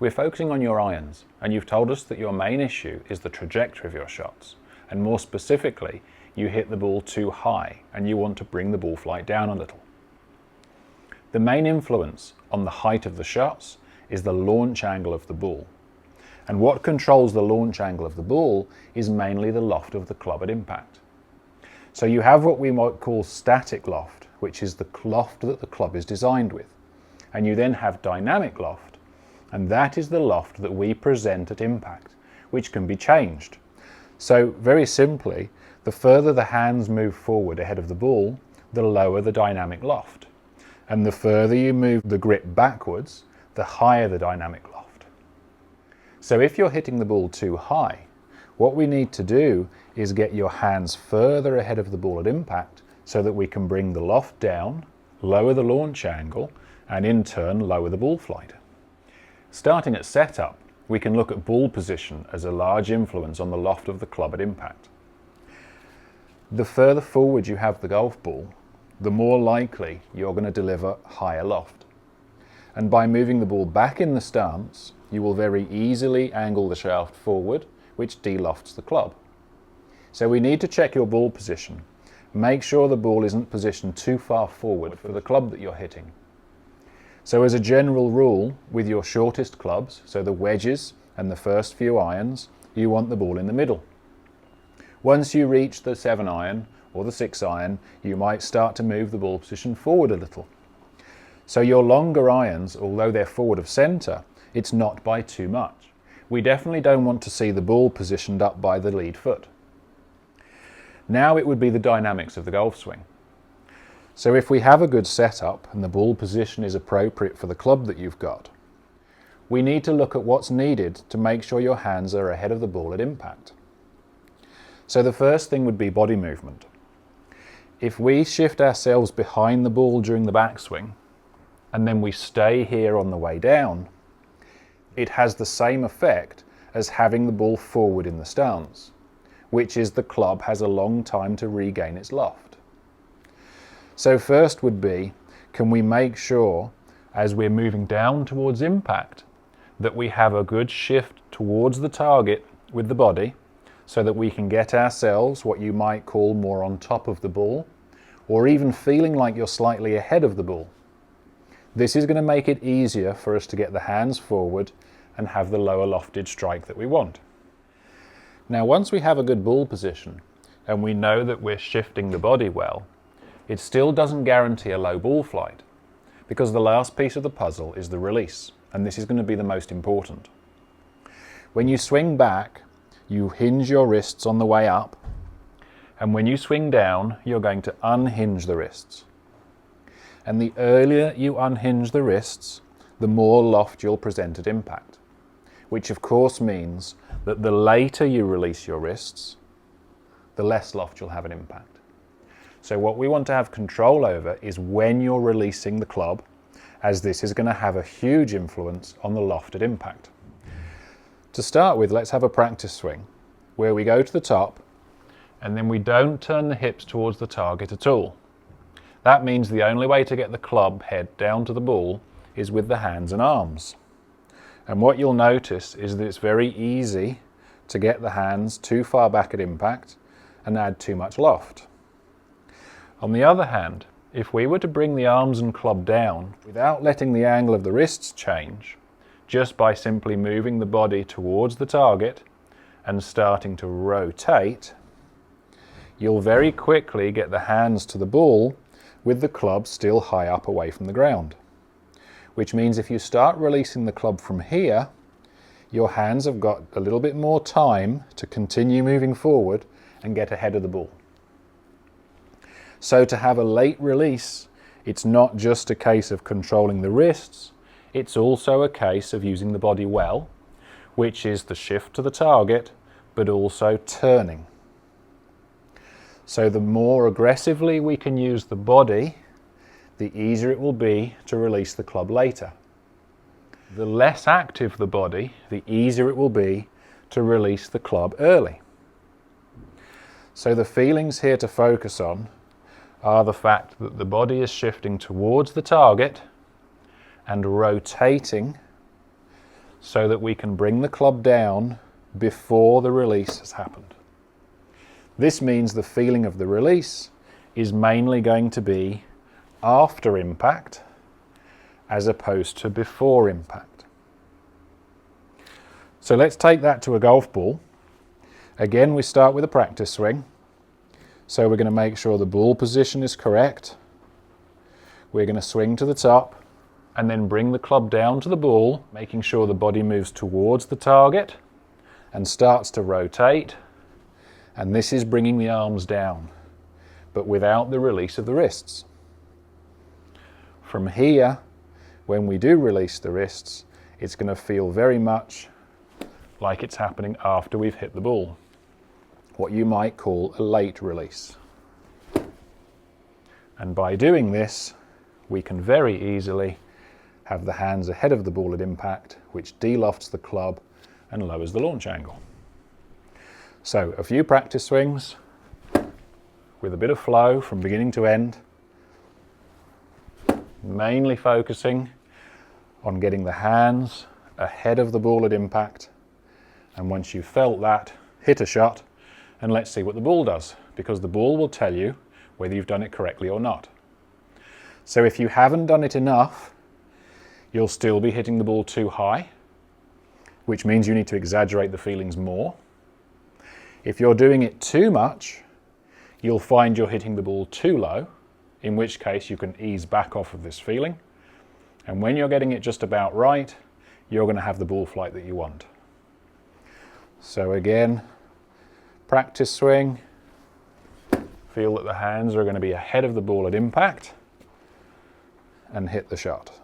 We're focusing on your irons, and you've told us that your main issue is the trajectory of your shots, and more specifically, you hit the ball too high and you want to bring the ball flight down a little. The main influence on the height of the shots is the launch angle of the ball. And what controls the launch angle of the ball is mainly the loft of the club at impact. So you have what we might call static loft, which is the loft that the club is designed with. And you then have dynamic loft, and that is the loft that we present at impact, which can be changed. So very simply, the further the hands move forward ahead of the ball, the lower the dynamic loft. And the further you move the grip backwards, the higher the dynamic loft. So if you're hitting the ball too high, what we need to do is get your hands further ahead of the ball at impact so that we can bring the loft down, lower the launch angle, and in turn lower the ball flight. Starting at setup, we can look at ball position as a large influence on the loft of the club at impact. The further forward you have the golf ball, the more likely you're going to deliver higher loft. And by moving the ball back in the stance, you will very easily angle the shaft forward, which de-lofts the club. So we need to check your ball position. Make sure the ball isn't positioned too far forward for the club that you're hitting. So as a general rule, with your shortest clubs, so the wedges and the first few irons, you want the ball in the middle. Once you reach the 7 iron or the 6 iron, you might start to move the ball position forward a little. So your longer irons, although they're forward of centre, it's not by too much. We definitely don't want to see the ball positioned up by the lead foot. Now it would be the dynamics of the golf swing. So if we have a good setup and the ball position is appropriate for the club that you've got, we need to look at what's needed to make sure your hands are ahead of the ball at impact. So the first thing would be body movement. If we shift ourselves behind the ball during the backswing, and then we stay here on the way down, it has the same effect as having the ball forward in the stance, which is the club has a long time to regain its loft. So first would be, can we make sure, as we're moving down towards impact, that we have a good shift towards the target with the body, so that we can get ourselves what you might call more on top of the ball, or even feeling like you're slightly ahead of the ball. This is going to make it easier for us to get the hands forward and have the lower lofted strike that we want. Now once we have a good ball position, and we know that we're shifting the body well, it still doesn't guarantee a low ball flight, because the last piece of the puzzle is the release, and this is going to be the most important. When you swing back, you hinge your wrists on the way up, and when you swing down, you're going to unhinge the wrists. And the earlier you unhinge the wrists, the more loft you'll present at impact, which of course means that the later you release your wrists, the less loft you'll have at impact. So what we want to have control over is when you're releasing the club, as this is going to have a huge influence on the loft at impact. To start with, let's have a practice swing where we go to the top and then we don't turn the hips towards the target at all. That means the only way to get the club head down to the ball is with the hands and arms. And what you'll notice is that it's very easy to get the hands too far back at impact and add too much loft. On the other hand, if we were to bring the arms and club down without letting the angle of the wrists change, just by simply moving the body towards the target and starting to rotate, you'll very quickly get the hands to the ball with the club still high up away from the ground. Which means if you start releasing the club from here, your hands have got a little bit more time to continue moving forward and get ahead of the ball. So to have a late release, it's not just a case of controlling the wrists, it's also a case of using the body well, which is the shift to the target, but also turning. So the more aggressively we can use the body, the easier it will be to release the club later. The less active the body, the easier it will be to release the club early. So the feelings here to focus on are the fact that the body is shifting towards the target and rotating so that we can bring the club down before the release has happened. This means the feeling of the release is mainly going to be after impact as opposed to before impact. So let's take that to a golf ball. Again, we start with a practice swing. So we're going to make sure the ball position is correct. We're going to swing to the top and then bring the club down to the ball, making sure the body moves towards the target and starts to rotate. And this is bringing the arms down, but without the release of the wrists. From here, when we do release the wrists, it's going to feel very much like it's happening after we've hit the ball. What you might call a late release. And by doing this, we can very easily have the hands ahead of the ball at impact, which de-lofts the club and lowers the launch angle. So a few practice swings with a bit of flow from beginning to end, mainly focusing on getting the hands ahead of the ball at impact. And once you've felt that, hit a shot and let's see what the ball does, because the ball will tell you whether you've done it correctly or not. So if you haven't done it enough, you'll still be hitting the ball too high, which means you need to exaggerate the feelings more. If you're doing it too much, you'll find you're hitting the ball too low, in which case you can ease back off of this feeling. And when you're getting it just about right, you're going to have the ball flight that you want. So again, practice swing. Feel that the hands are going to be ahead of the ball at impact and hit the shot.